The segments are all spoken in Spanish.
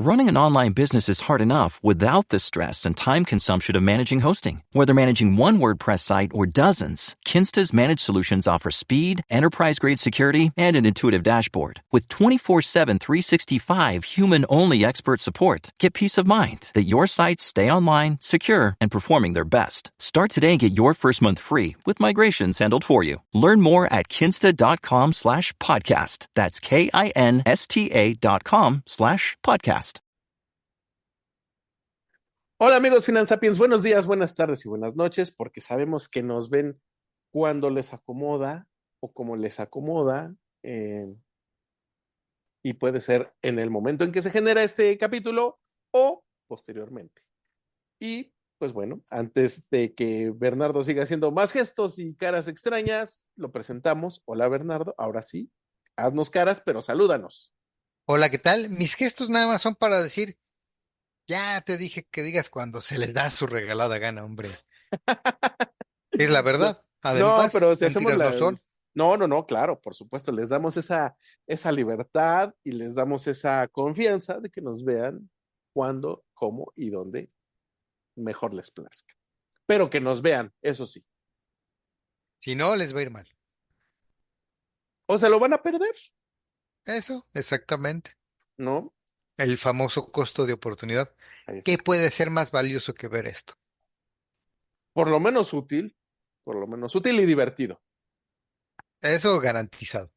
Running an online business is hard enough without the stress and time consumption of managing hosting. Whether managing one WordPress site or dozens, Kinsta's managed solutions offer speed, enterprise-grade security, and an intuitive dashboard. With 24/7 365 human-only expert support, get peace of mind that your sites stay online, secure, and performing their best. Start today and get your first month free with migrations handled for you. Learn more at kinsta.com/podcast. That's KINSTA.com/podcast. Hola amigos Finansapiens, buenos días, buenas tardes y buenas noches, porque sabemos que nos ven cuando les acomoda o como les acomoda, y puede ser en el momento en que se genera este capítulo o posteriormente. Y pues bueno, antes de que Bernardo siga haciendo más gestos y caras extrañas, lo presentamos. Hola Bernardo, ahora sí, haznos caras, pero salúdanos. Hola, ¿qué tal? Mis gestos nada más son para decir, ya te dije que digas cuando se les da su regalada gana, hombre. Es la No, verdad. no, Además, pero si hacemos mentiras no son. No, claro, por supuesto, les damos esa libertad y les damos esa confianza de que nos vean cuando, cómo y dónde mejor les plazca. Pero que nos vean, eso sí. Si no, les va a ir mal. O se lo van a perder, Eso, exactamente. ¿no? El famoso costo de oportunidad. ¿Qué puede ser más valioso que ver esto? Por lo menos útil, y divertido. Eso garantizado.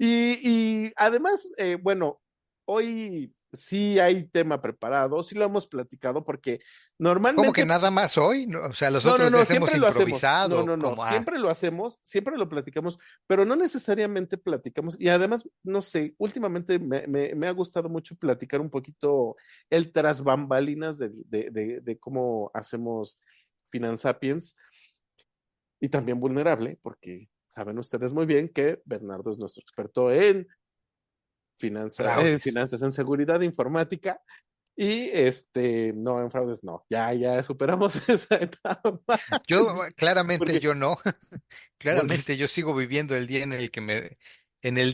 Y además, bueno, hoy sí hay tema preparado, sí lo hemos platicado, porque ¿Cómo que normalmente, nada más hoy? No, o sea, los no, otros días hemos siempre lo hacemos, improvisado, como, siempre lo hacemos, siempre lo platicamos, pero no necesariamente platicamos, y además, no sé, últimamente me ha gustado mucho platicar un poquito el tras bambalinas de cómo hacemos Finansapiens, y también vulnerable, porque saben ustedes muy bien que Bernardo es nuestro experto en fraudes. finanzas en seguridad informática y no, en fraudes no, ya superamos esa etapa, Claramente porque, yo no. porque Claramente yo sigo viviendo el día en el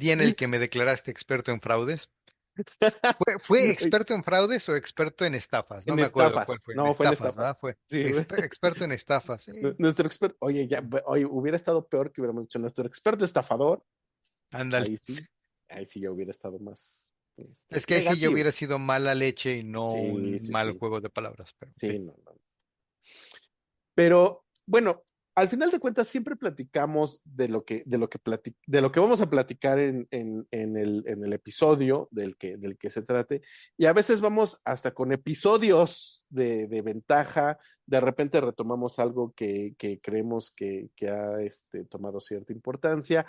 día en el que me declaraste experto en fraudes. ¿Fue experto en fraudes o experto en estafas? No en me acuerdo cuál estafas, fue. En no, fue en estafas, estafas. ¿verdad? Fue Sí, güey. experto en estafas. Sí. Nuestro experto, oye, oye, hubiera estado peor que hubiéramos dicho nuestro experto estafador, Ándale. ahí sí, ahí sí ya hubiera estado más Es que ahí sí yo negativo. hubiera sido mala leche y no Sí, un sí, mal sí, juego de palabras, pero sí, sí. no. Pero bueno, al final de cuentas siempre platicamos de lo que vamos a platicar en el episodio del que se trate, y a veces vamos hasta con episodios de ventaja, de repente retomamos algo que creemos que ha tomado cierta importancia,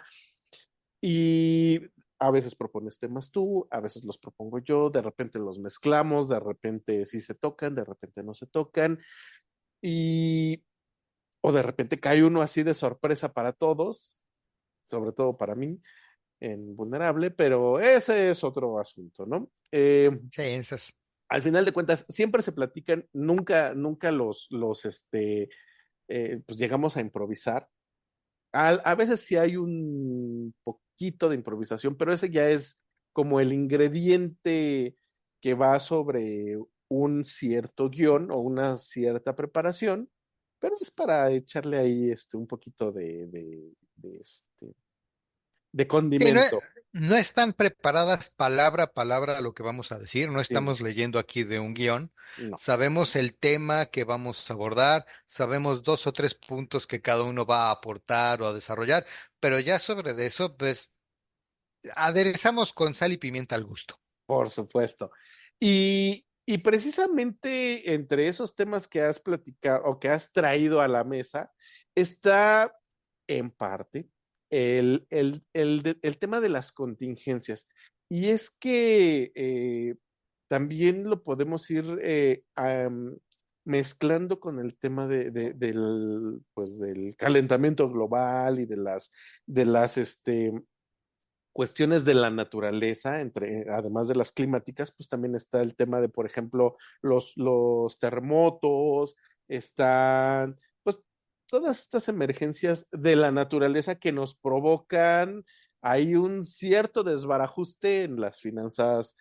y a veces propones temas tú, a veces los propongo yo, de repente los mezclamos, de repente sí se tocan, de repente no se tocan, y o de repente cae uno así de sorpresa para todos, sobre todo para mí, en vulnerable, pero ese es otro asunto, ¿no? Sí, esas. Al final de cuentas, siempre se platican, nunca pues llegamos a improvisar. A veces sí hay un poquito de improvisación, pero ese ya es como el ingrediente que va sobre un cierto guión o una cierta preparación, pero es para echarle ahí un poquito de Sí, no, condimento. no están preparadas palabra a palabra lo que vamos a decir, no Sí, no, estamos leyendo aquí de un guión. no, Sabemos el tema que vamos a abordar, sabemos dos o tres puntos que cada uno va a aportar o a desarrollar, pero ya sobre de eso, pues aderezamos con sal y pimienta al gusto. por supuesto. Y precisamente entre esos temas que has platicado o que has traído a la mesa, está en parte el tema de las contingencias. Y es que también lo podemos ir mezclando con el tema pues, del calentamiento global y de las cuestiones de la naturaleza, además de las climáticas, pues también está el tema de, por ejemplo, los terremotos, están, pues, todas estas emergencias de la naturaleza que nos provocan. hay un cierto desbarajuste en las finanzas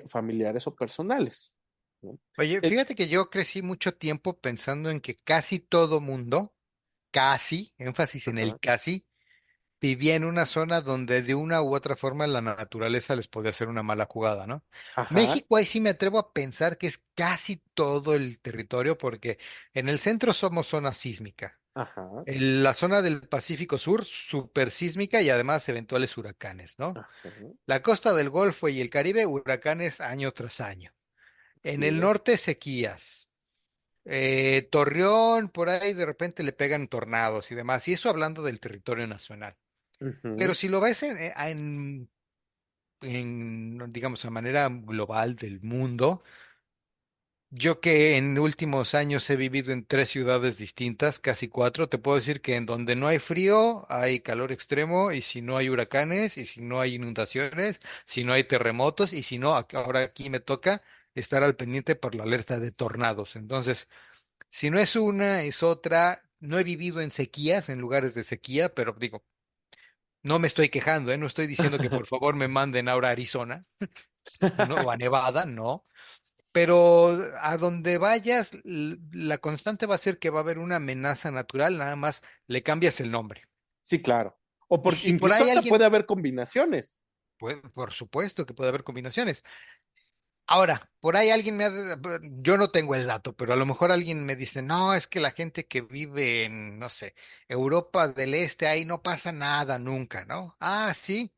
familiares o personales, ¿no? Oye, Eh, fíjate que yo crecí mucho tiempo pensando en que casi todo mundo, casi, énfasis en ajá, el casi, vivía en una zona donde de una u otra forma la naturaleza les podía hacer una mala jugada, ¿no? ajá, México ahí sí me atrevo a pensar que es casi todo el territorio porque en el centro somos zona sísmica. ajá, En la zona del Pacífico Sur, súper sísmica y además eventuales huracanes, ¿no? ajá, La costa del Golfo y el Caribe, huracanes año tras año. En sí, el norte, sequías. Torreón, por ahí de repente le pegan tornados y demás. Y eso hablando del territorio nacional. Pero ujú, si lo ves digamos, a manera global del mundo, yo que en últimos años he vivido en tres ciudades distintas, casi cuatro, te puedo decir que en donde no hay frío, hay calor extremo, y si no hay huracanes, y si no hay inundaciones, si no hay terremotos, y si no, ahora aquí me toca estar al pendiente por la alerta de tornados. Entonces, si no es una, es otra. No he vivido en sequías, en lugares de sequía, pero digo, no me estoy quejando, ¿eh? No estoy diciendo que por favor me manden ahora a Arizona, ¿no? O a Nevada, no. Pero a donde vayas, la constante va a ser que va a haber una amenaza natural, nada más le cambias el nombre. sí, claro. O Y porque si por incluso ahí hasta alguien, puede haber combinaciones. pues por supuesto que puede haber combinaciones. Ahora, por ahí alguien yo no tengo el dato, pero a lo mejor alguien me dice, no, es que la gente que vive en, no sé, Europa del Este, ahí no pasa nada nunca, ¿no? Ah, sí,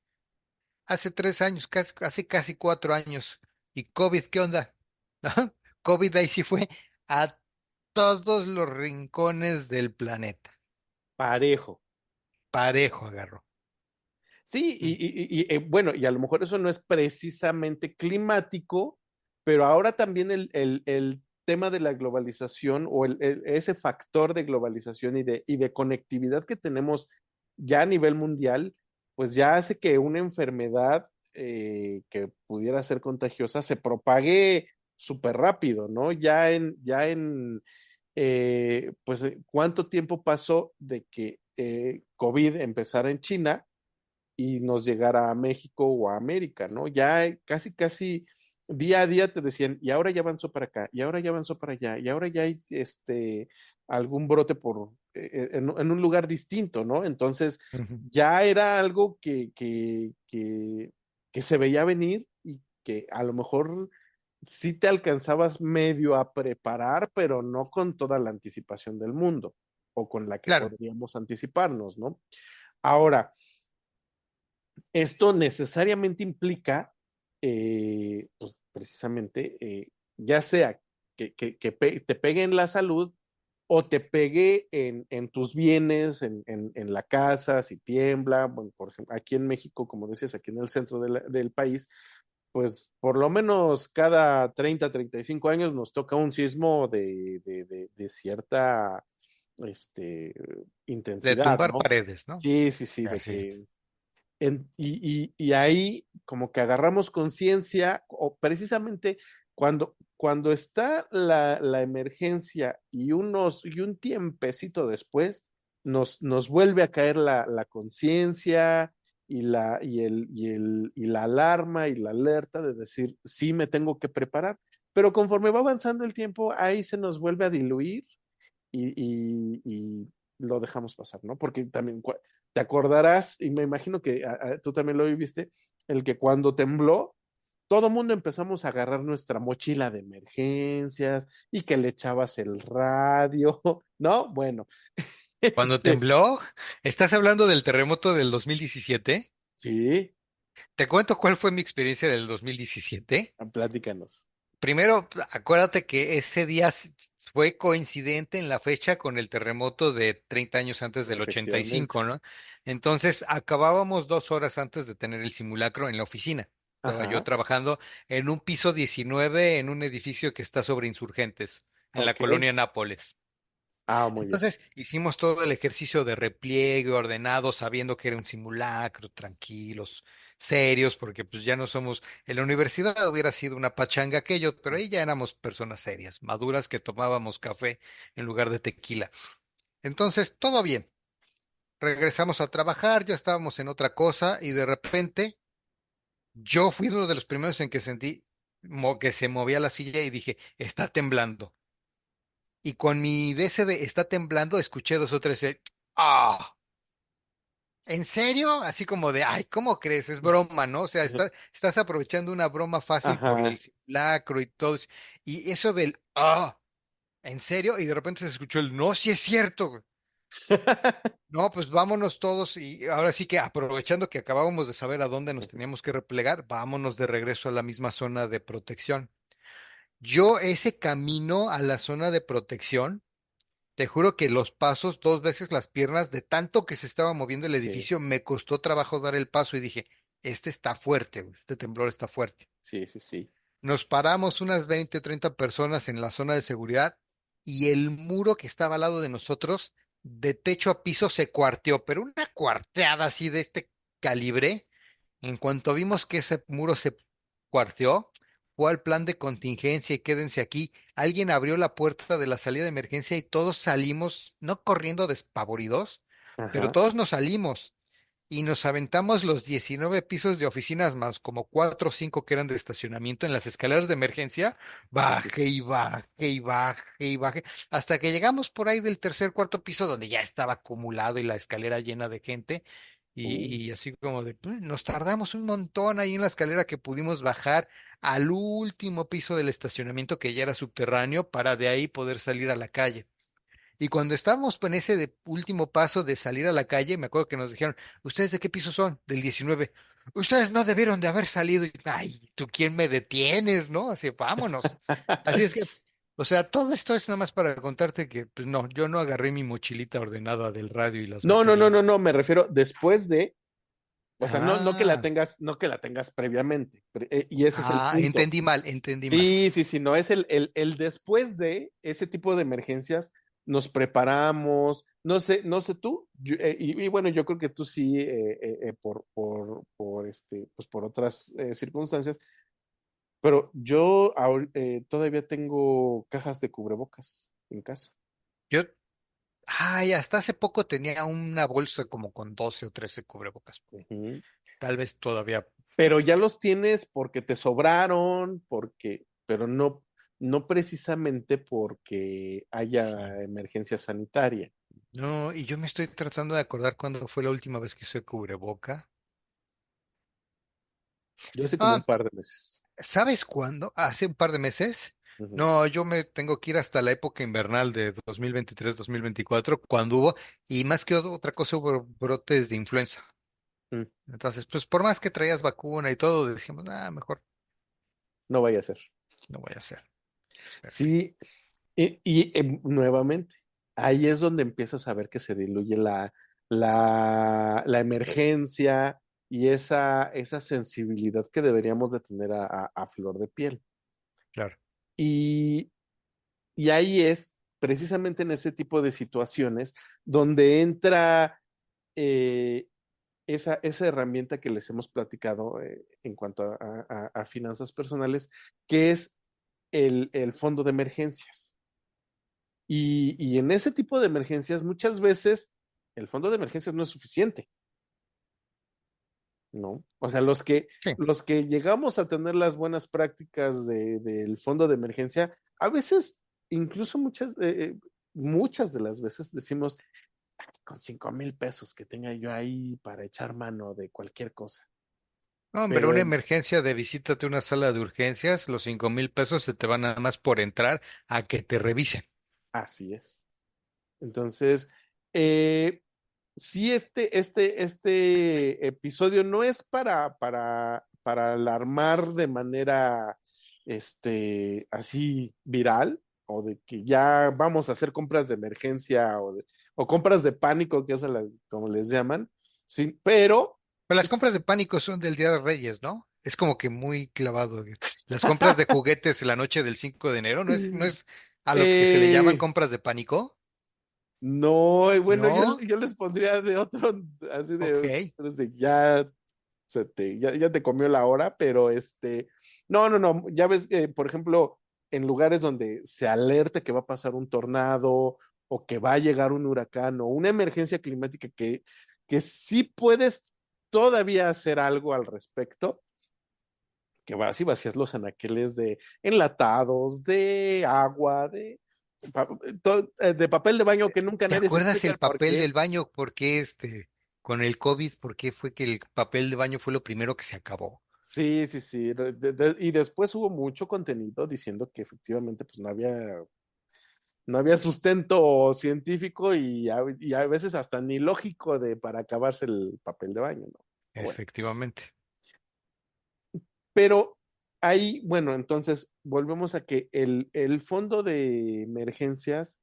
hace 3 años, hace casi 4 años. ¿Y COVID qué onda? ¿No? COVID ahí sí fue a todos los rincones del planeta. Parejo. Parejo agarró. Sí, Mm. bueno, y a lo mejor eso no es precisamente climático, pero ahora también el tema de la globalización o ese factor de globalización y de conectividad que tenemos ya a nivel mundial, pues ya hace que una enfermedad que pudiera ser contagiosa se propague súper rápido, ¿no? Pues, ¿cuánto tiempo pasó de que COVID empezara en China y nos llegara a México o a América, ¿no? Ya casi, casi día a día te decían, y ahora ya avanzó para acá, y ahora ya avanzó para allá, y ahora ya hay algún brote en un lugar distinto, ¿no? Entonces, Ujú. ya era algo que se veía venir y que a lo mejor sí te alcanzabas medio a preparar, pero no con toda la anticipación del mundo o con la que Claro, podríamos anticiparnos, ¿no? Ahora, esto necesariamente implica, pues precisamente, ya sea que te pegue en la salud o te pegue en tus bienes, en la casa, si tiembla. Bueno, por ejemplo, aquí en México, como decías, aquí en el centro del país, pues por lo menos cada 30, 35 años nos toca un sismo de cierta este, de intensidad, tumbar ¿no? paredes, ¿no? Sí, sí, sí, de Así. que y ahí como que agarramos conciencia, o precisamente cuando está la emergencia y un tiempecito después, nos vuelve a caer la conciencia y la alarma y la alerta de decir, sí, me tengo que preparar. Pero conforme va avanzando el tiempo, ahí se nos vuelve a diluir y lo dejamos pasar, ¿no? Porque también te acordarás, y me imagino que tú también lo viviste, el que cuando tembló, todo mundo empezamos a agarrar nuestra mochila de emergencias y que le echabas el radio, ¿no? Bueno, Cuando este, tembló, ¿estás hablando del terremoto del 2017? sí, Te cuento cuál fue mi experiencia del 2017. platícanos, Primero, acuérdate que ese día fue coincidente en la fecha con el terremoto de 30 años antes del efectivamente. 85, ¿no? Entonces, acabábamos 2 horas antes de tener el simulacro en la oficina. Estaba yo Ajá, trabajando en un piso 19 en un edificio que está sobre Insurgentes, en la ok. colonia Nápoles. Ah, muy bien. Entonces hicimos todo el ejercicio de repliegue ordenado, sabiendo que era un simulacro, tranquilos, serios, porque pues ya no somos, en la universidad hubiera sido una pachanga aquello, pero ahí ya éramos personas serias, maduras que tomábamos café en lugar de tequila. Entonces, todo bien. regresamos a trabajar, ya estábamos en otra cosa y de repente yo fui uno de los primeros en que sentí que se movía la silla y dije, está temblando. Y con mi DC de está temblando, escuché dos o tres, ¡ah! ¿En serio? Así como de, ay, ¿cómo crees? Es broma, ¿no? O sea, estás aprovechando una broma fácil por el Ajá. simulacro y todo eso. Y eso del, ¡ah! ¿En serio? Y de repente se escuchó el, no, sí es cierto. No, pues vámonos todos y ahora sí que aprovechando que acabábamos de saber a dónde nos teníamos que replegar, vámonos de regreso a la misma zona de protección. Yo ese camino a la zona de protección, te juro que los pasos, dos veces las piernas, de tanto que se estaba moviendo el Sí, edificio, me costó trabajo dar el paso y dije, este está fuerte, güey, este temblor está fuerte. sí, sí, sí. Nos paramos unas 20 o 30 personas en la zona de seguridad y el muro que estaba al lado de nosotros, de techo a piso, se cuarteó, pero una cuarteada así de este calibre. En cuanto vimos que ese muro se cuarteó, fue al plan de contingencia y quédense aquí. Alguien abrió la puerta de la salida de emergencia y todos salimos, no corriendo despavoridos, pero Ajá. todos nos salimos y nos aventamos los 19 pisos de oficinas más como 4 o 5 que eran de estacionamiento en las escaleras de emergencia, Sí, sí. baje y baje y baje y baje, hasta que llegamos por ahí del tercer, cuarto piso donde ya estaba acumulado y la escalera llena de gente. Uh, Y así como de, nos tardamos un montón ahí en la escalera que pudimos bajar al último piso del estacionamiento que ya era subterráneo para de ahí poder salir a la calle. Y cuando estábamos en ese último paso de salir a la calle, me acuerdo que nos dijeron, ¿ustedes de qué piso son? Del 19. Ustedes no debieron de haber salido. Y, ay, ¿tú quién me detienes, no? Así, vámonos. Así es que, o sea, todo esto es nada más para contarte que, pues no, yo no agarré mi mochilita ordenada del radio y las No, no, no, baterías. no, no, me refiero después de, o sea, no, Ah, no que la tengas previamente, y ese es el punto. entendí mal, entendí mal. Sí, sí, sí, no, es el después de ese tipo de emergencias, nos preparamos, no sé, no sé tú, y bueno, yo creo que tú sí, pues por otras circunstancias, pero yo todavía tengo cajas de cubrebocas en casa. Yo, ay, hasta hace poco tenía una bolsa como con 12 o 13 cubrebocas. Ujú. Tal vez todavía. Pero ya los tienes porque te sobraron, pero no, no precisamente porque Sí. haya emergencia sanitaria. No, y yo me estoy tratando de acordar cuándo fue la última vez que usé cubreboca. Yo hace como un Ah, par de meses. ¿sabes cuándo? Hace un par de meses. Ujú. No, yo me tengo que ir hasta la época invernal de 2023-2024, cuando hubo, y más que otra cosa, hubo brotes de influenza. Mm. Entonces, pues por más que traías vacuna y todo, dijimos, mejor No vaya a ser. no voy a hacer. Perfecto. Sí, nuevamente, ahí es donde empiezas a ver que se diluye la emergencia y esa sensibilidad que deberíamos de tener a flor de piel. Claro. Y, y ahí es precisamente en ese tipo de situaciones donde entra eh, esa herramienta que les hemos platicado en cuanto a finanzas personales, que es el fondo de emergencias. Y en ese tipo de emergencias, muchas veces el fondo de emergencias no es suficiente, ¿no? O sea, Sí. los que llegamos a tener las buenas prácticas del fondo de emergencia, a veces, incluso muchas de las veces decimos, con 5,000 pesos que tenga yo ahí para echar mano de cualquier cosa. No, hombre, Pero una emergencia de visítate a una sala de urgencias, los 5,000 pesos se te van nada más por entrar a que te revisen. así es. Entonces, eh, sí, este episodio no es para alarmar de manera, así viral, o de que ya vamos a hacer compras de emergencia o compras de pánico, que es como les llaman, sí, pero Pero las compras de es- pánico son del Día de Reyes, ¿no? Es como que muy clavado. Las compras de juguetes la noche del 5 de enero, ¿no es a lo que se le llaman eh, compras de pánico? no, bueno, ¿No? yo les pondría de otro, así Ok. de ya ya te comió la hora, pero no, no, no, ya ves, por ejemplo, en lugares donde se alerte que va a pasar un tornado o que va a llegar un huracán o una emergencia climática que sí puedes todavía hacer algo al respecto, que vas y vacías los anaqueles de enlatados, de agua, pa- de papel de baño que nunca ¿Te nadie se acuerdas explica el el por papel qué. del baño? ¿Por qué con el COVID, por qué fue que el papel de baño fue lo primero que se acabó? Sí, sí, sí. Y después hubo mucho contenido diciendo que efectivamente pues no había sustento científico y a veces hasta ni lógico para acabarse el papel de baño, ¿no? Bueno, Efectivamente. pero ahí, bueno, entonces volvemos a que el fondo de emergencias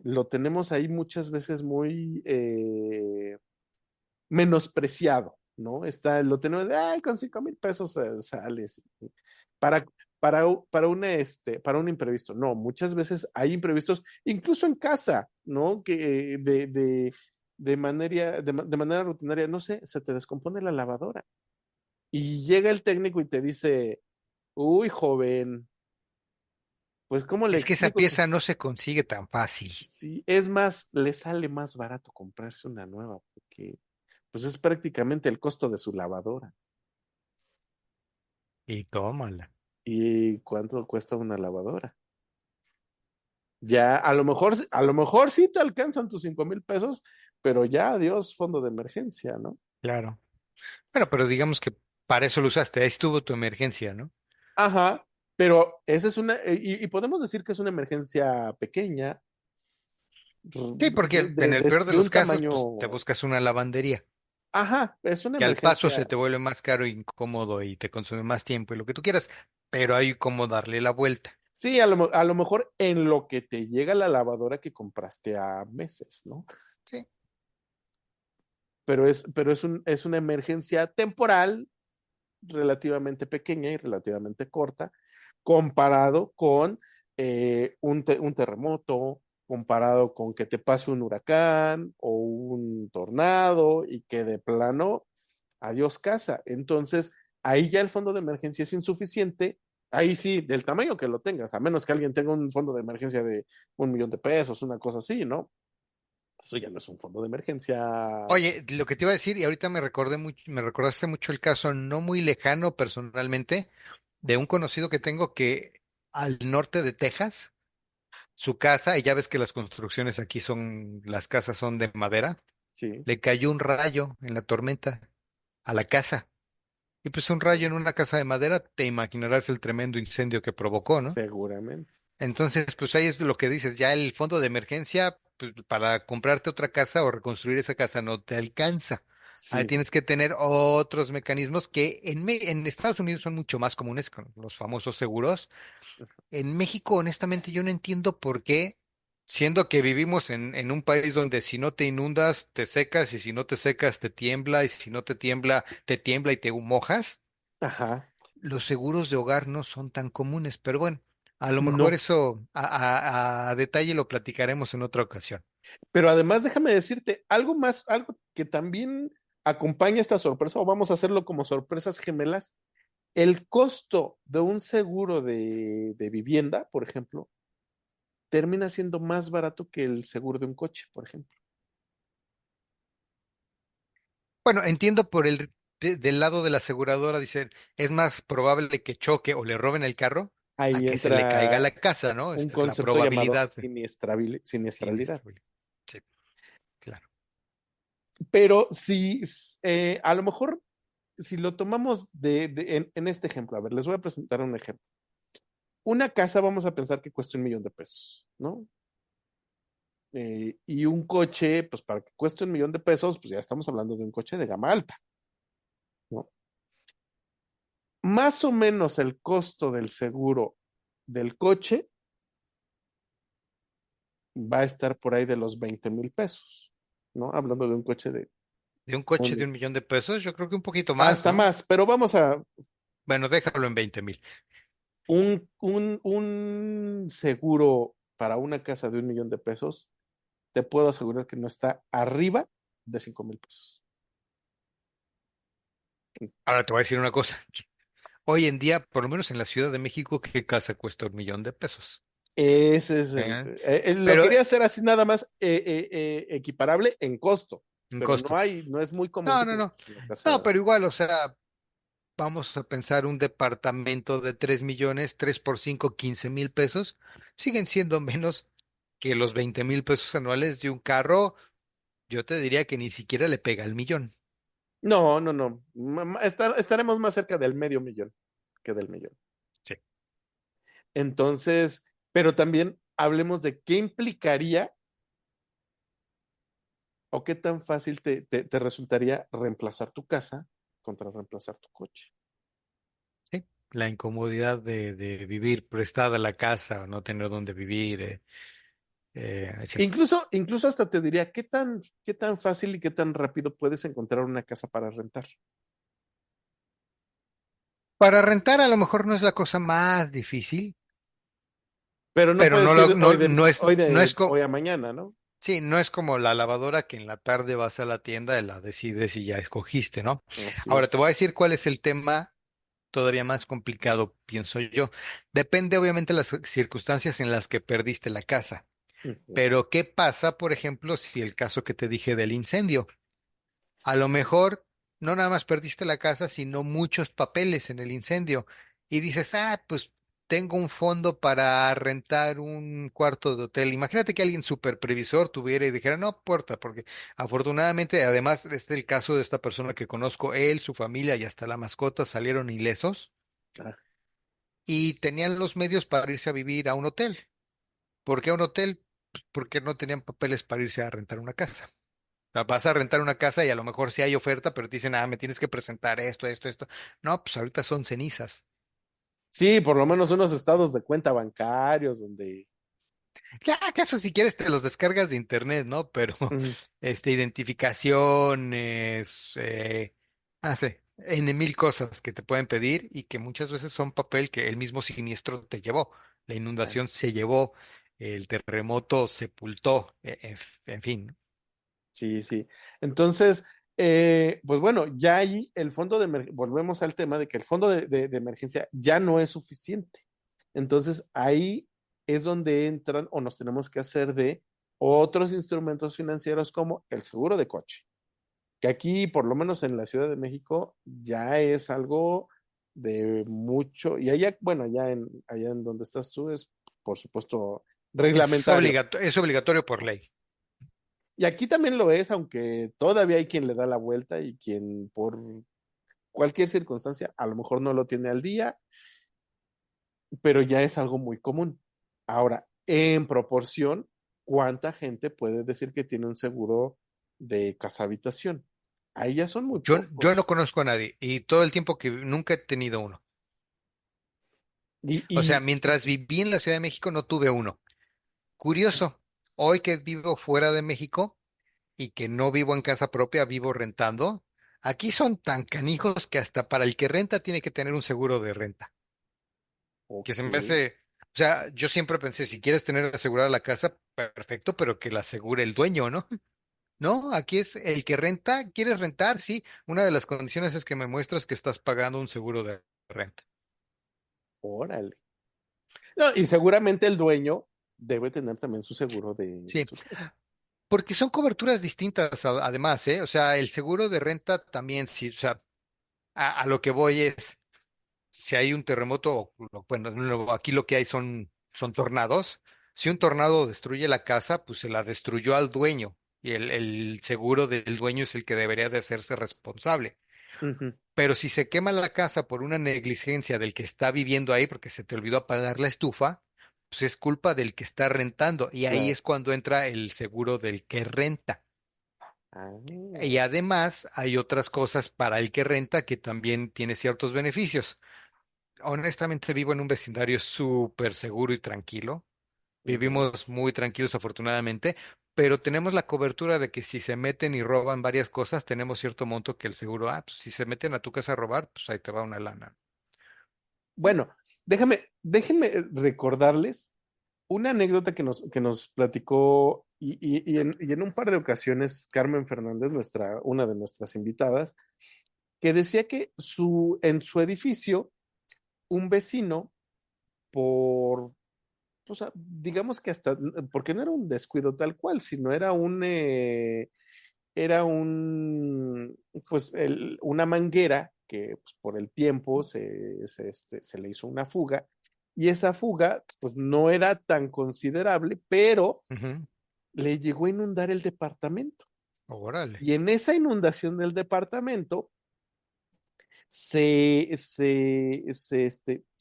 lo tenemos ahí muchas veces muy menospreciado, ¿no? Lo tenemos, ay, con 5,000 pesos sales para, para un imprevisto. No, muchas veces hay imprevistos, incluso en casa, ¿no? Que de manera rutinaria, no sé, se te descompone la lavadora y llega el técnico y te dice, uy, joven, pues, ¿cómo le Es que esa explico que pieza no se consigue tan fácil. sí? Es más, le sale más barato comprarse una nueva porque pues es prácticamente el costo de su lavadora. Y tómala. ¿Y cuánto cuesta una lavadora? Ya, a lo mejor sí te alcanzan tus 5,000 pesos, pero ya, adiós, fondo de emergencia, ¿no? Claro. Bueno, pero digamos que para eso lo usaste. Ahí estuvo tu emergencia, ¿no? Ajá, pero esa es y podemos decir que es una emergencia pequeña, Sí, de, porque de, en el de- peor de de los un casos, tamaño, pues te buscas una lavandería. ajá, es una Que al paso se emergencia. te vuelve más caro e incómodo y te consume más tiempo y lo que tú quieras, pero hay como darle la vuelta. Sí, a lo mejor en lo que te llega la lavadora que compraste a meses, ¿no? Sí. Pero es una emergencia temporal relativamente pequeña y relativamente corta, comparado con un terremoto, comparado con que te pase un huracán o un tornado y que de plano, adiós casa. Entonces, ahí ya el fondo de emergencia es insuficiente. Ahí sí, del tamaño que lo tengas, a menos que alguien tenga un fondo de emergencia de 1 millón de pesos, una cosa así, ¿no? Eso ya no es un fondo de emergencia. Oye, lo que te iba a decir, y ahorita me recordaste mucho el caso no muy lejano personalmente, de un conocido que tengo que al norte de Texas, su casa, y ya ves que las construcciones aquí las casas son de madera, Sí, le cayó un rayo en la tormenta a la casa. Y pues un rayo en una casa de madera, te imaginarás el tremendo incendio que provocó, ¿no? seguramente. Entonces, pues ahí es lo que dices, ya el fondo de emergencia, pues para comprarte otra casa o reconstruir esa casa no te alcanza. Ahí Sí, tienes que tener otros mecanismos que en Estados Unidos son mucho más comunes, con los famosos seguros. En México, honestamente, yo no entiendo por qué, siendo que vivimos en un país donde si no te inundas, te secas, y si no te secas, te tiembla, y si no te tiembla, te tiembla y te mojas, ajá. los seguros de hogar no son tan comunes, pero bueno, a lo mejor No, eso a detalle lo platicaremos en otra ocasión. pero además déjame decirte algo más, algo que también acompaña esta sorpresa, o vamos a hacerlo como sorpresas gemelas. El costo de un seguro de vivienda, por ejemplo, termina siendo más barato que el seguro de un coche, por ejemplo. Bueno, entiendo del lado de la aseguradora, dicen, es más probable que choque o le roben el carro a Ahí que se le caiga entra la casa, ¿no? un Esta es la concepto llamado probabilidad siniestralidad. siniestralidad. Sí, claro. Pero si a lo mejor, si lo tomamos en este ejemplo, a ver, les voy a presentar un ejemplo. Una casa, vamos a pensar que cuesta 1 millón de pesos, ¿no? Y un coche, pues para que cueste 1 millón de pesos, pues ya estamos hablando de un coche de gama alta, ¿no? Más o menos el costo del seguro del coche va a estar por ahí de los 20,000 pesos, ¿no? Hablando de un coche de De un coche de un- 1 millón de pesos, yo creo que un poquito más, hasta ¿no? más, pero vamos a Bueno, déjalo en 20,000. un seguro para una casa de 1 millón de pesos, te puedo asegurar que no está arriba de 5,000 pesos. Ahora te voy a decir una cosa. Hoy en día, por lo menos en la Ciudad de México, ¿qué casa cuesta 1 millón de pesos? Ese es ¿eh? lo Pero quería hacer así nada más equiparable en costo, en pero no costo. hay, no es muy común No, que no, no. tengas una casa. No, pero igual, o sea, vamos a pensar un departamento de 3 millones, 3 por 5, 15,000 pesos, siguen siendo menos que los 20,000 pesos anuales de un carro. Yo te diría que ni siquiera le pega al millón. No, no, no. Estaremos más cerca del medio millón que del millón. Sí. Entonces, pero también hablemos de qué implicaría o qué tan fácil te resultaría reemplazar tu casa contra reemplazar tu coche. Sí, la incomodidad de vivir prestada la casa o no tener dónde vivir. Sí. Incluso hasta te diría, qué tan fácil y qué tan rápido puedes encontrar una casa para rentar. Para rentar a lo mejor no es la cosa más difícil, Pero no pero puedes no, ir no, no es, no es hoy a mañana, ¿no? sí, no es como la lavadora que en la tarde vas a la tienda y la decides y ya escogiste, ¿no? Así Ahora te es. voy a decir cuál es el tema todavía más complicado, pienso yo. Depende obviamente de las circunstancias en las que perdiste la casa. Ujú. Pero ¿qué pasa, por ejemplo, si el caso que te dije del incendio? A lo mejor no nada más perdiste la casa, sino muchos papeles en el incendio. Y dices, pues tengo un fondo para rentar un cuarto de hotel. Imagínate que alguien superprevisor tuviera y dijera, no puerta, porque afortunadamente, además, este es el caso de esta persona que conozco, él, su familia y hasta la mascota salieron ilesos Ah, y tenían los medios para irse a vivir a un hotel. ¿Por qué a un hotel? Pues porque no tenían papeles para irse a rentar una casa. Sea, vas a rentar una casa y a lo mejor sí hay oferta, pero te dicen, me tienes que presentar esto, esto, esto. No, pues ahorita son cenizas. sí, por lo menos unos estados de cuenta bancarios donde... Ya, acaso si quieres te los descargas de internet, ¿no? Pero, Ujú. identificaciones, N mil cosas que te pueden pedir y que muchas veces son papel que el mismo siniestro te llevó. La Ah, inundación se llevó, el terremoto sepultó, en fin. sí, sí. Entonces, pues bueno, ya ahí el fondo de volvemos al tema de que el fondo de emergencia ya no es suficiente. Entonces, ahí es donde entran o nos tenemos que hacer de otros instrumentos financieros como el seguro de coche, que aquí, por lo menos en la Ciudad de México, ya es algo de mucho, y allá, bueno, allá en donde estás tú es, por supuesto, reglamentario. Es obligatorio por ley. Y aquí también lo es, aunque todavía hay quien le da la vuelta y quien por cualquier circunstancia a lo mejor no lo tiene al día, pero ya es algo muy común. Ahora, en proporción, ¿cuánta gente puede decir que tiene un seguro de casa habitación? Ahí ya son muy Yo no pocos. conozco a nadie y todo el tiempo que nunca he tenido uno. Y, O sea, y, mientras viví en la Ciudad de México no tuve uno. Curioso, hoy que vivo fuera de México y que no vivo en casa propia, vivo rentando, aquí son tan canijos que hasta para el que renta tiene que tener un seguro de renta. Que se ok, me hace, o sea, yo siempre pensé, si quieres tener asegurada la casa, perfecto, pero que la asegure el dueño, ¿no? No, aquí es el que renta, ¿quieres rentar? Sí, una de las condiciones es que me muestras que estás pagando un seguro de renta. órale. No, y seguramente el dueño debe tener también su seguro de Sí, su casa. porque son coberturas distintas además, ¿eh? O sea, el seguro de renta también, sí, o sea, a lo que voy es, si hay un terremoto, bueno, aquí lo que hay son tornados. Si un tornado destruye la casa, pues se la destruyó al dueño y el seguro del dueño es el que debería de hacerse responsable. Ujú, Pero si se quema la casa por una negligencia del que está viviendo ahí porque se te olvidó apagar la estufa, pues es culpa del que está rentando. Y ahí claro. es cuando entra el seguro del que renta. Y Ah, además hay otras cosas para el que renta que también tiene ciertos beneficios. Honestamente vivo en un vecindario súper seguro y tranquilo. ujú. Vivimos muy tranquilos afortunadamente, pero tenemos la cobertura de que si se meten y roban varias cosas, tenemos cierto monto que el seguro, pues si se meten a tu casa a robar, pues ahí te va una lana. Bueno, déjenme recordarles una anécdota que nos platicó y en un par de ocasiones Carmen Fernández, una de nuestras invitadas, que decía que en su edificio, un vecino, por pues digamos que hasta, porque no era un descuido tal cual, sino era pues una manguera que pues, por el tiempo se le hizo una fuga y esa fuga pues no era tan considerable, pero Ujú. le llegó a inundar el departamento. Órale. Y en esa inundación del departamento se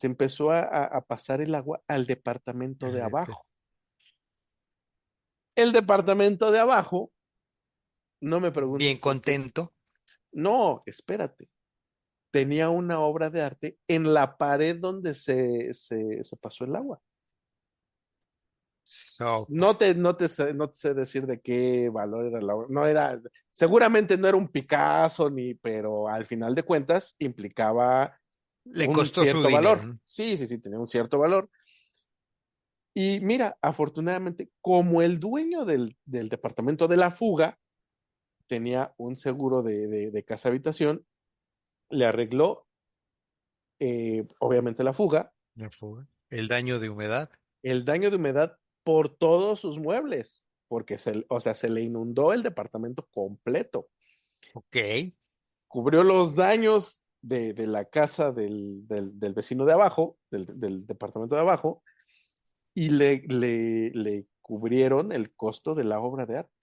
empezó a pasar el agua al departamento de abajo. El departamento de abajo, no me Bien preguntes por qué. contento. No, espérate. Tenía una obra de arte en la pared donde se pasó el agua. Sopa. No te sé decir de qué valor era la obra. No era, seguramente no era un Picasso, pero al final de cuentas implicaba Le un costó su cierto dinero, valor. ¿no? Sí, sí, sí, tenía un cierto valor. Y mira, afortunadamente, como el dueño del departamento de la fuga tenía un seguro de casa habitación, le arregló, obviamente, la fuga, La fuga. El daño de humedad. el daño de humedad por todos sus muebles, porque o sea, se le inundó el departamento completo. Ok. Cubrió los daños de la casa del vecino de abajo, del departamento de abajo, y le cubrieron el costo de la obra de arte.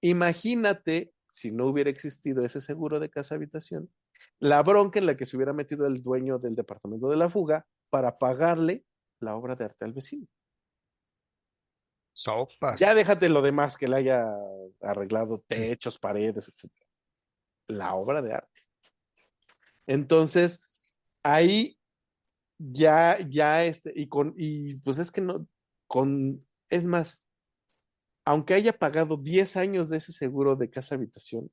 Imagínate si no hubiera existido ese seguro de casa habitación, la bronca en la que se hubiera metido el dueño del departamento de la fuga para pagarle la obra de arte al vecino. Ya Sopas. déjate lo demás que le haya arreglado techos, paredes, etcétera. La obra de arte. Entonces, ahí y pues es que no, es más, aunque haya pagado 10 años de ese seguro de casa habitación,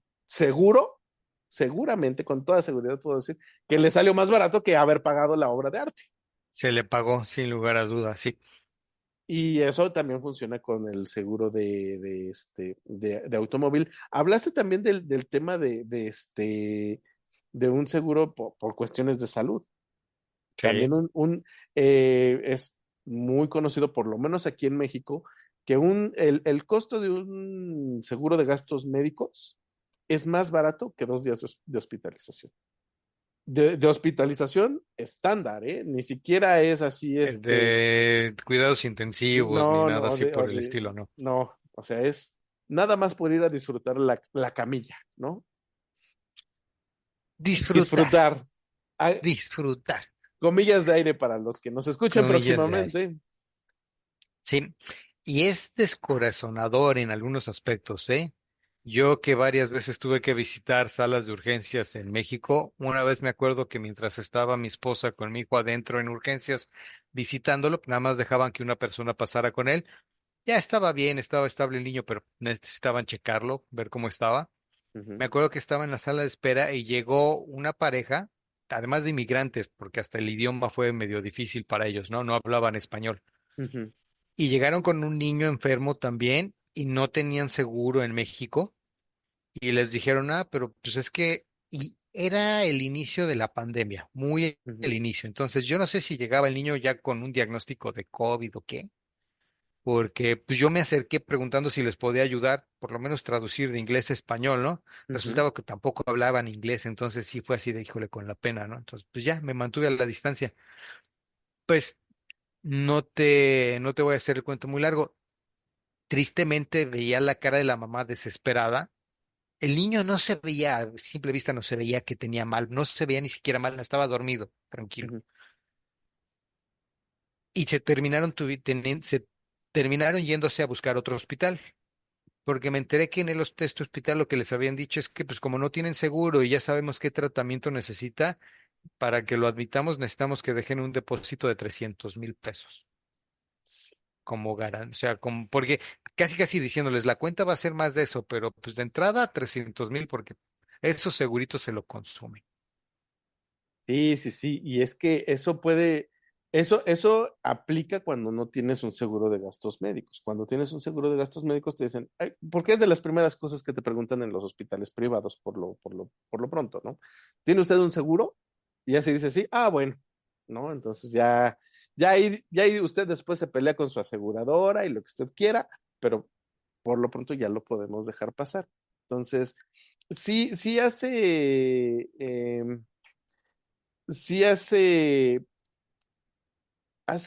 seguramente, con toda seguridad puedo decir que le salió más barato que haber pagado la obra de arte. Se le pagó, sin lugar a dudas, sí. Y eso también funciona con el seguro de automóvil. Hablaste también del tema de un seguro por cuestiones de salud. Sí. También es muy conocido, por lo menos aquí en México, que el costo de un seguro de gastos médicos es más barato que 2 días de hospitalización. De hospitalización estándar, ¿eh? Ni siquiera es así, De cuidados intensivos ni no, nada no, así por el estilo, ¿no? no, o sea, es nada más por ir a disfrutar la camilla, ¿no? Disfrutar, Disfrutar. Hay disfrutar. comillas de aire para los que nos escuchen Comillas de aire. próximamente. Sí. Y es descorazonador en algunos aspectos, ¿eh? Yo que varias veces tuve que visitar salas de urgencias en México, una vez me acuerdo que mientras estaba mi esposa con mi hijo adentro en urgencias visitándolo, nada más dejaban que una persona pasara con él. Ya estaba bien, estaba estable el niño, pero necesitaban checarlo, ver cómo estaba. Ujú, Me acuerdo que estaba en la sala de espera y llegó una pareja, además de inmigrantes, porque hasta el idioma fue medio difícil para ellos, ¿no? No hablaban español. ujú, Y llegaron con un niño enfermo también y no tenían seguro en México y les dijeron, ah, pero pues es que y era el inicio de la pandemia, muy ujú, el inicio. Entonces yo no sé si llegaba el niño ya con un diagnóstico de COVID o qué, porque pues yo me acerqué preguntando si les podía ayudar, por lo menos traducir de inglés a español, ¿no? ujú. Resultaba que tampoco hablaban inglés, entonces sí fue así de híjole con la pena, ¿no? Entonces pues ya me mantuve a la distancia. Pues no te voy a hacer el cuento muy largo. Tristemente veía la cara de la mamá desesperada. El niño no se veía, a simple vista no se veía que tenía mal, no se veía ni siquiera mal, no estaba dormido, tranquilo. Ujú, Y se terminaron yéndose a buscar otro hospital, porque me enteré que en este hospital lo que les habían dicho es que pues como no tienen seguro y ya sabemos qué tratamiento necesita, para que lo admitamos necesitamos que dejen un depósito de 300,000 pesos sí. como garantía, o sea, como, porque casi casi diciéndoles, la cuenta va a ser más de eso, pero pues de entrada 300,000 porque esos seguritos se lo consumen. Sí, sí, sí. Y es que eso aplica cuando no tienes un seguro de gastos médicos. Cuando tienes un seguro de gastos médicos te dicen, "Ay", porque es de las primeras cosas que te preguntan en los hospitales privados por lo pronto, ¿no? ¿Tiene usted un seguro? Y ya se dice sí, ah, bueno, ¿no? Entonces ya ahí usted después se pelea con su aseguradora y lo que usted quiera, pero por lo pronto ya lo podemos dejar pasar. Entonces, sí, sí hace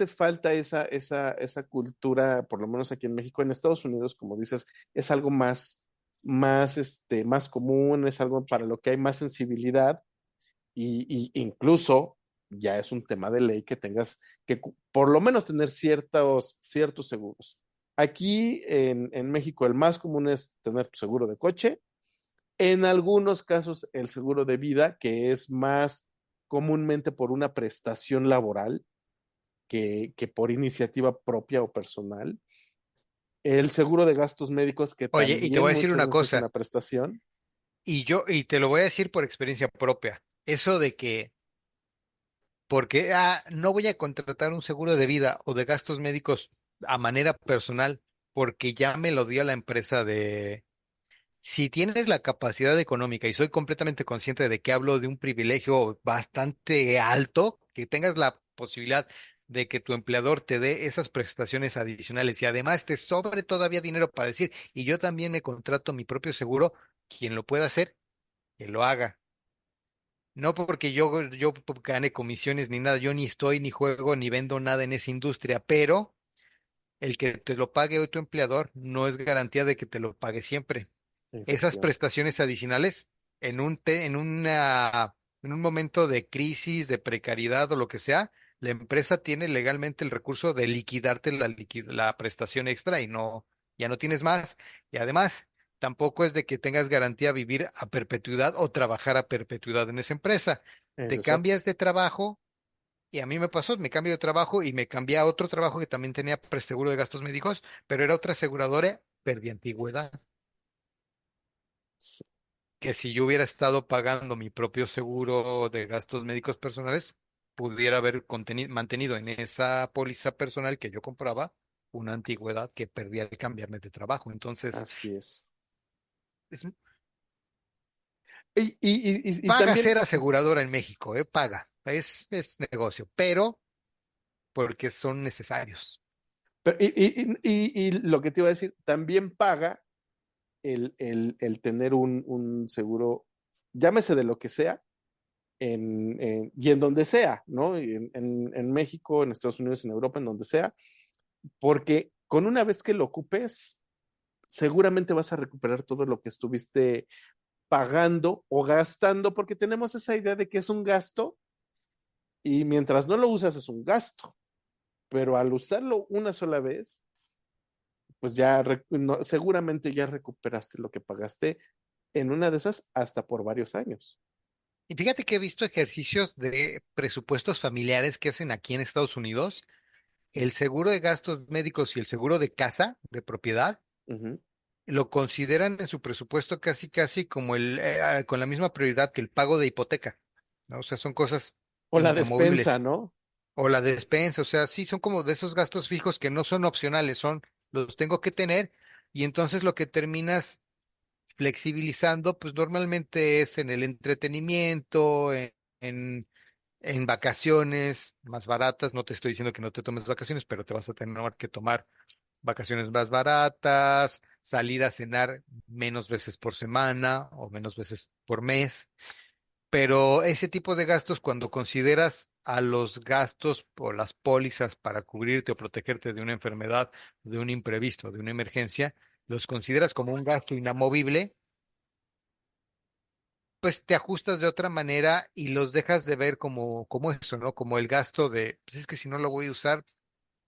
falta esa cultura, por lo menos aquí en México. En Estados Unidos, como dices, es algo más común, es algo para lo que hay más sensibilidad y incluso ya es un tema de ley que tengas que por lo menos tener ciertos seguros. Aquí en México el más común es tener tu seguro de coche, en algunos casos el seguro de vida, que es más comúnmente por una prestación laboral que por iniciativa propia o personal. El seguro de gastos médicos, que Oye, y te también voy a decir muchas una veces es cosa, una prestación. y te lo voy a decir por experiencia propia. Eso de que, porque no voy a contratar un seguro de vida o de gastos médicos a manera personal, porque ya me lo dio la empresa de. Si tienes la capacidad económica, y soy completamente consciente de que hablo de un privilegio bastante alto, que tengas la posibilidad de que tu empleador te dé esas prestaciones adicionales y además te sobre todavía dinero para decir, y yo también me contrato mi propio seguro, quien lo pueda hacer, que lo haga. No porque yo gane comisiones ni nada, yo ni estoy, ni juego, ni vendo nada en esa industria, pero el que te lo pague hoy tu empleador no es garantía de que te lo pague siempre. Esas Efectivamente. prestaciones adicionales en un momento de crisis, de precariedad o lo que sea, la empresa tiene legalmente el recurso de liquidarte la prestación extra y ya no tienes más. Y además, tampoco es de que tengas garantía vivir a perpetuidad o trabajar a perpetuidad en esa empresa. Es Te exacto. cambias de trabajo y a mí me pasó, me cambio de trabajo y me cambié a otro trabajo que también tenía preseguro de gastos médicos, pero era otra aseguradora, perdí antigüedad. Sí, Que si yo hubiera estado pagando mi propio seguro de gastos médicos personales, pudiera haber mantenido en esa póliza personal que yo compraba una antigüedad que perdí al cambiarme de trabajo. Entonces, así es. es- Y paga también, ser aseguradora en México, paga, es negocio, pero porque son necesarios. y lo que te iba a decir, también paga el tener un seguro, llámese de lo que sea, y en donde sea, ¿no? Y en México, en Estados Unidos, en Europa, en donde sea, porque con una vez que lo ocupes, seguramente vas a recuperar todo lo que estuviste pagando o gastando, porque tenemos esa idea de que es un gasto y mientras no lo usas es un gasto, pero al usarlo una sola vez, pues ya seguramente ya recuperaste lo que pagaste en una de esas hasta por varios años. Y fíjate que he visto ejercicios de presupuestos familiares que hacen aquí en Estados Unidos. El seguro de gastos médicos y el seguro de casa, de propiedad, Ujú. lo consideran en su presupuesto casi, casi como con la misma prioridad que el pago de hipoteca, ¿no? O sea, son cosas O la despensa, inamovibles. ¿no? O la despensa, o sea, sí, son como de esos gastos fijos que no son opcionales, los tengo que tener. Y entonces lo que terminas flexibilizando, pues normalmente es en el entretenimiento, en, en vacaciones más baratas. No te estoy diciendo que no te tomes vacaciones, pero te vas a tener que tomar vacaciones más baratas, salir a cenar menos veces por semana o menos veces por mes. Pero ese tipo de gastos, cuando consideras a los gastos o las pólizas para cubrirte o protegerte de una enfermedad, de un imprevisto, de una emergencia, los consideras como un gasto inamovible, pues te ajustas de otra manera y los dejas de ver como eso, ¿no? Como el gasto de, pues es que si no lo voy a usar,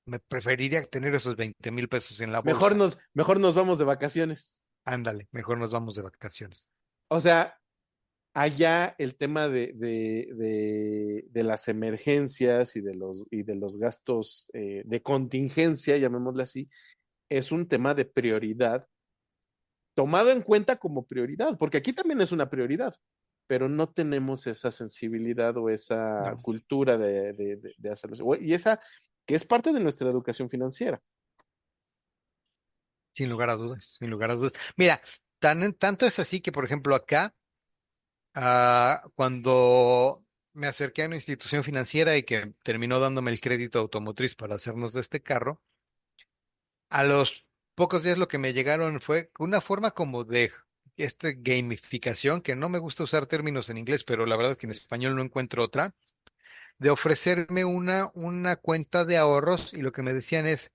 me preferiría tener esos 20,000 pesos en la bolsa. Mejor nos vamos de vacaciones. Ándale, mejor nos vamos de vacaciones. O sea, allá el tema de las emergencias y de los gastos de contingencia, llamémosle así, es un tema de prioridad, tomado en cuenta como prioridad, porque aquí también es una prioridad, pero no tenemos esa sensibilidad o esa No, cultura de hacerlo. Y esa que es parte de nuestra educación financiera. sin lugar a dudas, sin lugar a dudas. Mira, tanto es así que, por ejemplo, acá, cuando me acerqué a una institución financiera y que terminó dándome el crédito automotriz para hacernos de este carro. A los pocos días lo que me llegaron fue una forma como de gamificación, que no me gusta usar términos en inglés, pero la verdad es que en español no encuentro otra, de ofrecerme una cuenta de ahorros y lo que me decían es,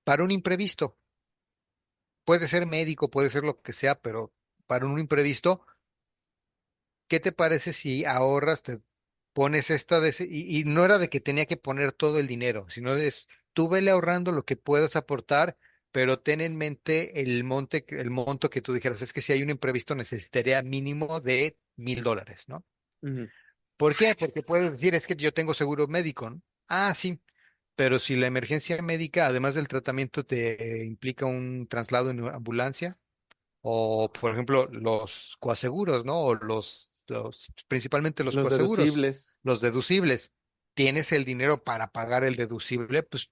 para un imprevisto, puede ser médico, puede ser lo que sea, pero para un imprevisto, ¿qué te parece si ahorras, te pones y no era de que tenía que poner todo el dinero, sino es tú vele ahorrando lo que puedas aportar, pero ten en mente el monto que tú dijeras, es que si hay un imprevisto necesitaría mínimo de $1,000, ¿no? Ujú. ¿Por qué? Porque puedes decir, es que yo tengo seguro médico, ¿no? Ah, sí, pero si la emergencia médica, además del tratamiento, te implica un traslado en ambulancia, o por ejemplo los coaseguros, ¿no? O principalmente los Los coaseguros, deducibles. los deducibles. ¿Tienes el dinero para pagar el deducible? Pues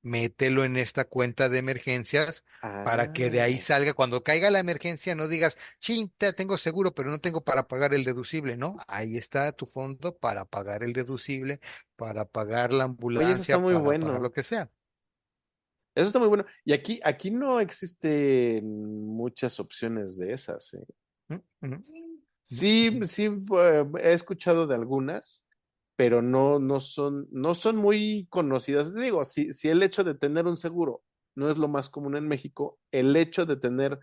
mételo en esta cuenta de emergencias para que de ahí Ah. salga. Cuando caiga la emergencia, no digas, sí, tengo seguro, pero no tengo para pagar el deducible, ¿no? Ahí está tu fondo para pagar el deducible, para pagar la Oye, eso está ambulancia, muy para pagar lo bueno. que sea. Eso está muy bueno. Y aquí no existen muchas opciones de esas, ¿eh? Mm, mm, mm, Sí, mm. sí, he escuchado de algunas, pero no son muy conocidas. Digo, si el hecho de tener un seguro no es lo más común en México, el hecho de tener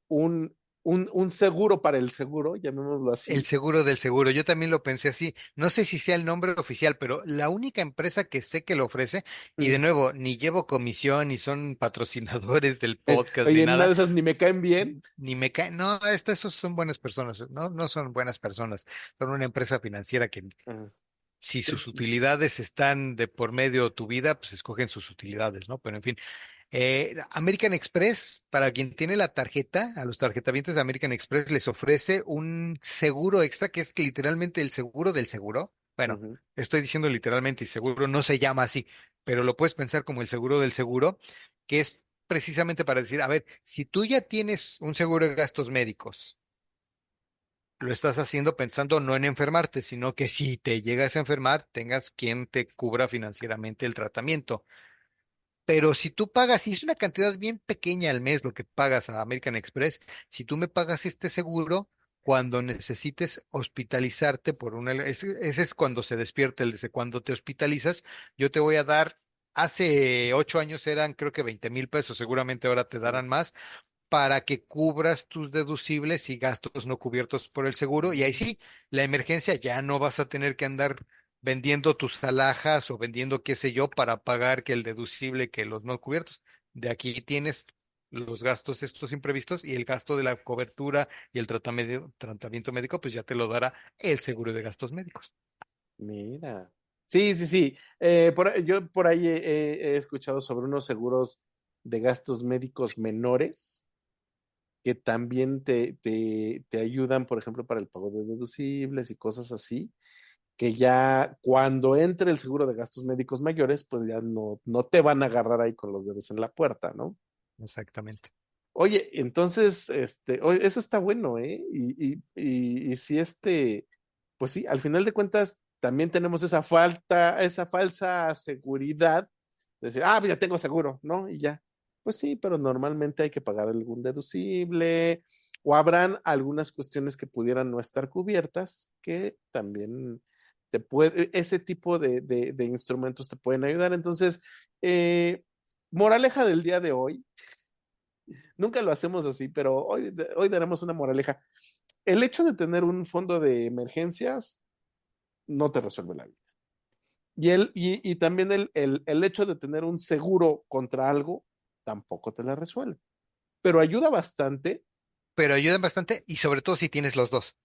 un seguro para el seguro, llamémoslo El así. seguro del seguro, yo también lo pensé así. No sé si sea el nombre oficial, pero la única empresa que sé que lo ofrece, y de Mm. nuevo, ni llevo comisión, ni son patrocinadores del podcast, ni Oye, en una nada, de esas ni me caen bien. ni me cae. No, esos son buenas personas, no, no son buenas personas. Son una empresa financiera que Ajá. si sus utilidades están de por medio de tu vida, pues escogen sus utilidades, ¿no? Pero en fin. American Express, para quien tiene la tarjeta, a los tarjetavientes de American Express les ofrece un seguro extra que es literalmente el seguro del seguro. Bueno, Ujú. estoy diciendo literalmente y seguro no se llama así, pero lo puedes pensar como el seguro del seguro, que es precisamente para decir, a ver, si tú ya tienes un seguro de gastos médicos, lo estás haciendo pensando no en enfermarte, sino que si te llegas a enfermar, tengas quien te cubra financieramente el tratamiento. Pero si tú pagas, y es una cantidad bien pequeña al mes lo que pagas a American Express, si tú me pagas este seguro, cuando necesites hospitalizarte ese es cuando se despierta cuando te hospitalizas, yo te voy a dar, hace 8 años eran creo que $20,000, seguramente ahora te darán más, para que cubras tus deducibles y gastos no cubiertos por el seguro. Y ahí sí, la emergencia ya no vas a tener que andar vendiendo tus alhajas o vendiendo qué sé yo para pagar que el deducible, que los no cubiertos. De aquí tienes los gastos estos imprevistos y el gasto de la cobertura y el tratamiento médico, pues ya te lo dará el seguro de gastos médicos. Mira. Sí, sí, sí. Yo por ahí he escuchado sobre unos seguros de gastos médicos menores que también te ayudan, por ejemplo, para el pago de deducibles y cosas así, que ya cuando entre el seguro de gastos médicos mayores, pues ya no te van a agarrar ahí con los dedos en la puerta, ¿no? Exactamente. Oye, entonces, oye, eso está bueno, ¿eh? Y si pues sí, al final de cuentas, también tenemos esa falsa seguridad de decir, pues ya tengo seguro, ¿no? Y ya. Pues sí, pero normalmente hay que pagar algún deducible o habrán algunas cuestiones que pudieran no estar cubiertas que también ese tipo de instrumentos te pueden ayudar. Entonces, moraleja del día de hoy. Nunca lo hacemos así, pero hoy daremos una moraleja. El hecho de tener un fondo de emergencias no te resuelve la vida. Y también el hecho de tener un seguro contra algo tampoco te la resuelve. Pero ayuda bastante. Pero ayudan bastante y sobre todo si tienes los dos.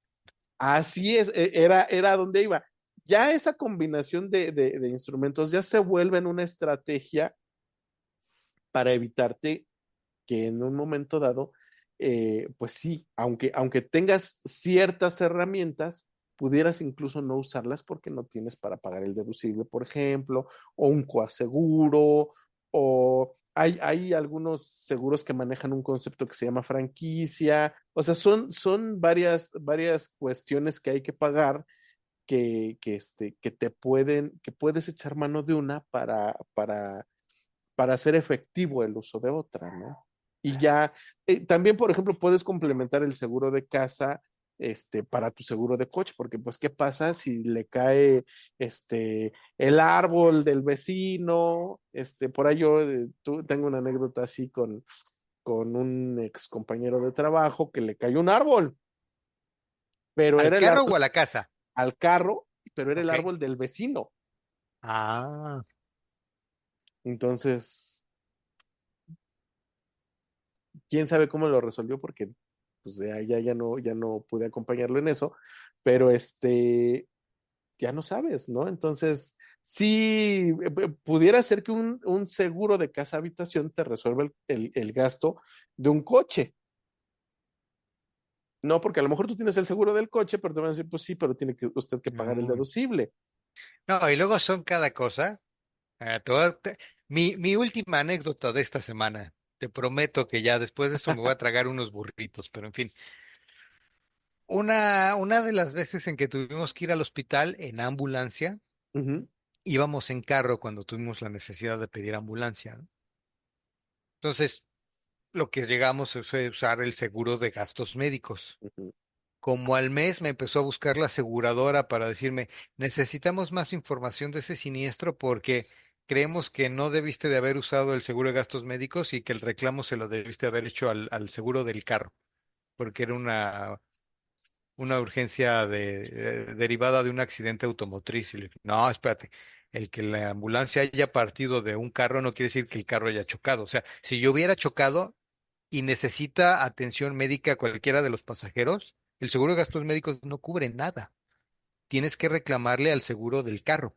Así es, era donde iba. Ya esa combinación de instrumentos ya se vuelve en una estrategia para evitarte que en un momento dado, pues sí, aunque tengas ciertas herramientas, pudieras incluso no usarlas porque no tienes para pagar el deducible, por ejemplo, o un coaseguro, o hay algunos seguros que manejan un concepto que se llama franquicia, o sea, son varias cuestiones que hay que pagar que puedes echar mano de una para hacer efectivo el uso de otra, ¿no? Y ya, también, por ejemplo, puedes complementar el seguro de casa, para tu seguro de coche, porque pues, ¿qué pasa si le cae, el árbol del vecino? Por ahí yo tengo una anécdota así con un ex compañero de trabajo que le cayó un árbol, pero ¿Al era el carro árbol o a la casa? al carro, pero era el Ok. árbol del vecino. Ah, Entonces, quién sabe cómo lo resolvió porque pues ya no pude acompañarlo en eso, pero ya no sabes, ¿no? Entonces, sí, pudiera ser que un seguro de casa habitación te resuelva el gasto de un coche. No, porque a lo mejor tú tienes el seguro del coche, pero te van a decir, pues sí, pero tiene que usted que pagar el no. deducible. No, y luego son cada cosa. Te voy a- mi última anécdota de esta semana. Te prometo que ya después de eso me voy a tragar unos burritos, pero en fin. Una de las veces en que tuvimos que ir al hospital en ambulancia, Ujú, íbamos en carro cuando tuvimos la necesidad de pedir ambulancia, ¿no? Entonces, lo que llegamos fue usar el seguro de gastos médicos. ujú. Como al mes me empezó a buscar la aseguradora para decirme, necesitamos más información de ese siniestro porque creemos que no debiste de haber usado el seguro de gastos médicos y que el reclamo se lo debiste haber hecho al seguro del carro, porque era una urgencia derivada de un accidente automotriz. Y le dije, no, espérate, el que la ambulancia haya partido de un carro no quiere decir que el carro haya chocado. O sea, si yo hubiera chocado y necesita atención médica cualquiera de los pasajeros, el seguro de gastos médicos no cubre nada. Tienes que reclamarle al seguro del carro.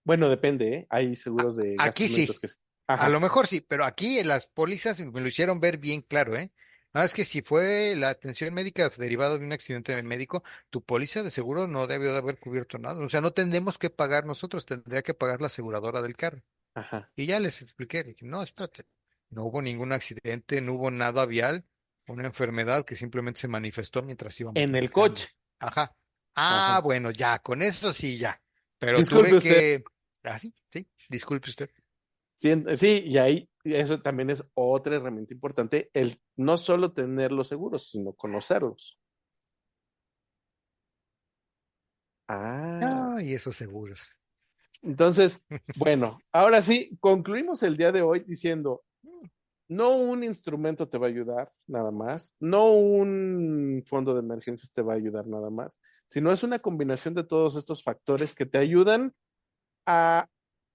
Bueno, depende, ¿eh? Hay seguros de Aquí gastos médicos sí, que... a lo Ajá, mejor sí, pero aquí en las pólizas me lo hicieron ver bien claro, ¿eh? Nada más que si fue la atención médica derivada de un accidente médico, tu póliza de seguro no debió de haber cubierto nada. O sea, no tendremos que pagar nosotros, tendría que pagar la aseguradora del carro. ajá. Y ya les expliqué, dije, no, espérate, no hubo ningún accidente, no hubo nada vial, una enfermedad que simplemente se manifestó mientras íbamos En el manejando. coche. Ajá. Ah, Ajá. bueno, ya, con eso sí, ya. Pero Disculpe tuve usted. que... Ah, sí, sí, disculpe usted. Sí, sí, y ahí eso también es otra herramienta importante, el no solo tener los seguros, sino conocerlos. Ah, Ay, esos seguros. entonces, bueno, ahora sí, concluimos el día de hoy diciendo, no un instrumento te va a ayudar nada más, no un fondo de emergencias te va a ayudar nada más, sino es una combinación de todos estos factores que te ayudan a,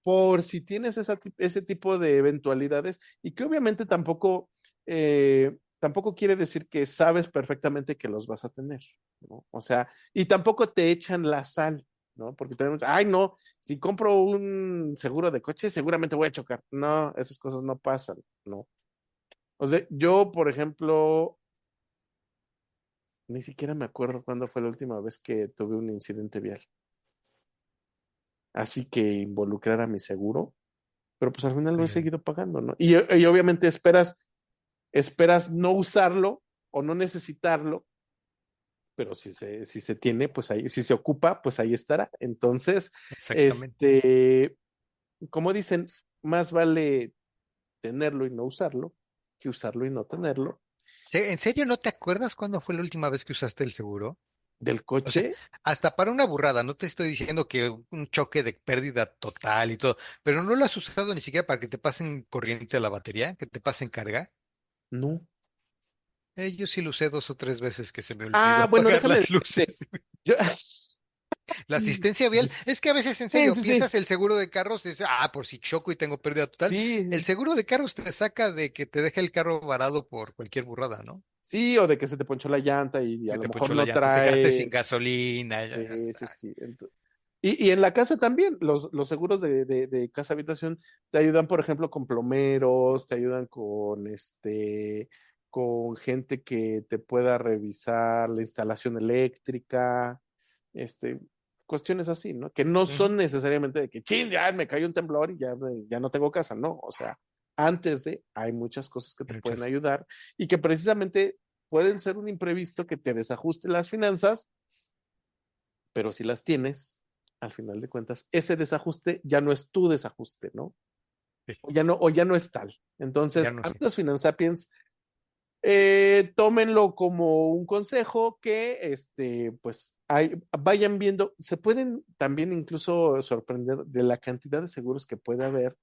por si tienes ese tipo de eventualidades y que obviamente tampoco quiere decir que sabes perfectamente que los vas a tener, ¿no? O sea, y tampoco te echan la sal, ¿no? Porque tenemos, ay, no, si compro un seguro de coche, seguramente voy a chocar. No, esas cosas no pasan, ¿no? O sea, yo, por ejemplo, ni siquiera me acuerdo cuándo fue la última vez que tuve un incidente vial. Así que involucrar a mi seguro, pero pues al final lo he Eh, seguido pagando, ¿no? Y obviamente esperas no usarlo o no necesitarlo, pero si se tiene, pues ahí, si se ocupa, pues ahí estará. Entonces, Exactamente. este, como dicen, más vale tenerlo y no usarlo que usarlo y no tenerlo. ¿En serio no te acuerdas cuándo fue la última vez que usaste el seguro? Del O sea, coche, hasta para una burrada, no te estoy diciendo que un choque de pérdida total y todo, pero no lo has usado ni siquiera para que te pasen corriente a la batería, que te pasen carga. no. Yo sí lo usé 2 o 3 veces que se me olvidó Ah, bueno, apagar déjame las decirte. luces. Yo, La asistencia vial, es que a veces en sí, serio sí, sí. piensas el seguro de carros, dices, por si choco y tengo pérdida total. El Sí, seguro de carros te saca de que te deje el carro varado por cualquier burrada, ¿no? sí, o de que se te ponchó la llanta y a Se lo te mejor ponchó la no llanta, te quedaste sin traes. gasolina. Sí, sí, sí. Y en la casa también, los seguros de casa habitación te ayudan, por ejemplo, con plomeros, te ayudan con gente que te pueda revisar la instalación eléctrica, este, cuestiones así, ¿no? Que no Ujú. son necesariamente de que, ching, ya me cayó un temblor y ya no tengo casa, no. O sea, hay muchas cosas que te pueden Muchos. ayudar y que precisamente pueden ser un imprevisto que te desajuste las finanzas pero si las tienes, al final de cuentas, ese desajuste ya no es tu desajuste, ¿no? Sí, O ya no es tal. ya Entonces, no sé. amigos Finansapiens, tómenlo como un consejo que, pues, vayan viendo, se pueden también incluso sorprender de la cantidad de seguros que puede haber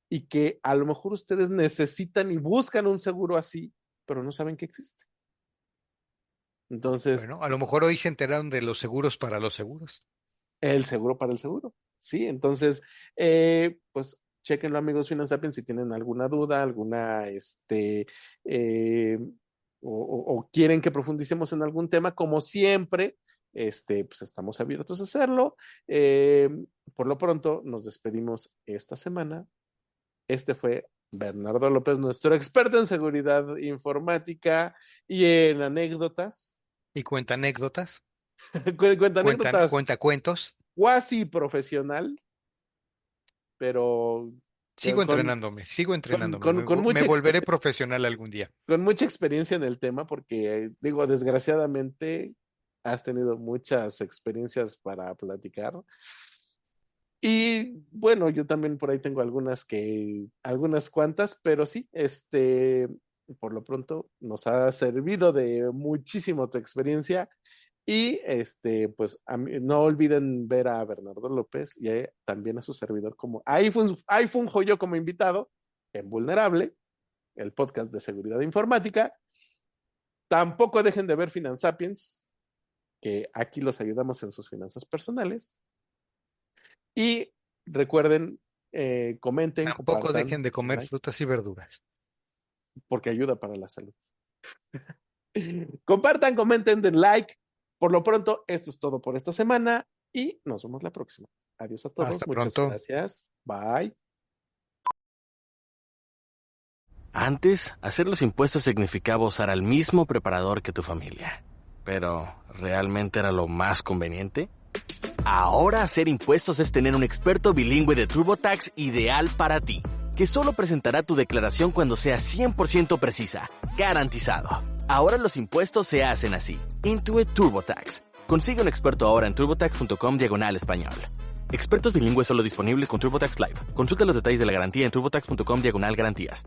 y que a lo mejor ustedes necesitan y buscan un seguro así, pero no saben que existe. Entonces, Bueno, a lo mejor hoy se enteraron de los seguros para los seguros. el seguro para el seguro, ¿sí? Entonces, pues, chequenlo, amigos Finansapiens, si tienen alguna duda, eh, o quieren que profundicemos en algún tema, como siempre, pues estamos abiertos a hacerlo. Eh, por lo pronto, nos despedimos esta semana. Este fue Bernardo López, nuestro experto en seguridad informática y en anécdotas. Y cuenta anécdotas, Cuenta anécdotas cuenta cuentos. cuasi profesional, pero Sigo entrenándome, sigo entrenándome. con Me mucha volveré profesional algún día. con mucha experiencia en el tema, porque digo, desgraciadamente has tenido muchas experiencias para platicar. Y bueno, yo también por ahí tengo algunas cuantas, pero sí, por lo pronto nos ha servido de muchísimo tu experiencia. Y pues no olviden ver a Bernardo López y también a su servidor como ahí funjo yo como invitado en Vulnerable, el podcast de seguridad informática. Tampoco dejen de ver Finansapiens, que aquí los ayudamos en sus finanzas personales. Y recuerden, comenten, Tampoco compartan, dejen de den comer like, frutas y verduras. porque ayuda para la salud. Compartan, comenten, den like. Por lo pronto, esto es todo por esta semana y nos vemos la próxima. Adiós a todos, Hasta muchas pronto. gracias. Bye. Antes, hacer los impuestos significaba usar al mismo preparador que tu familia. Pero, ¿realmente era lo más conveniente? Ahora hacer impuestos es tener un experto bilingüe de TurboTax ideal para ti, que solo presentará tu declaración cuando sea 100% precisa, garantizado. Ahora los impuestos se hacen así. Intuit TurboTax. Consigue un experto ahora en turbotax.com/español. Expertos bilingües solo disponibles con TurboTax Live. Consulta los detalles de la garantía en turbotax.com/garantías.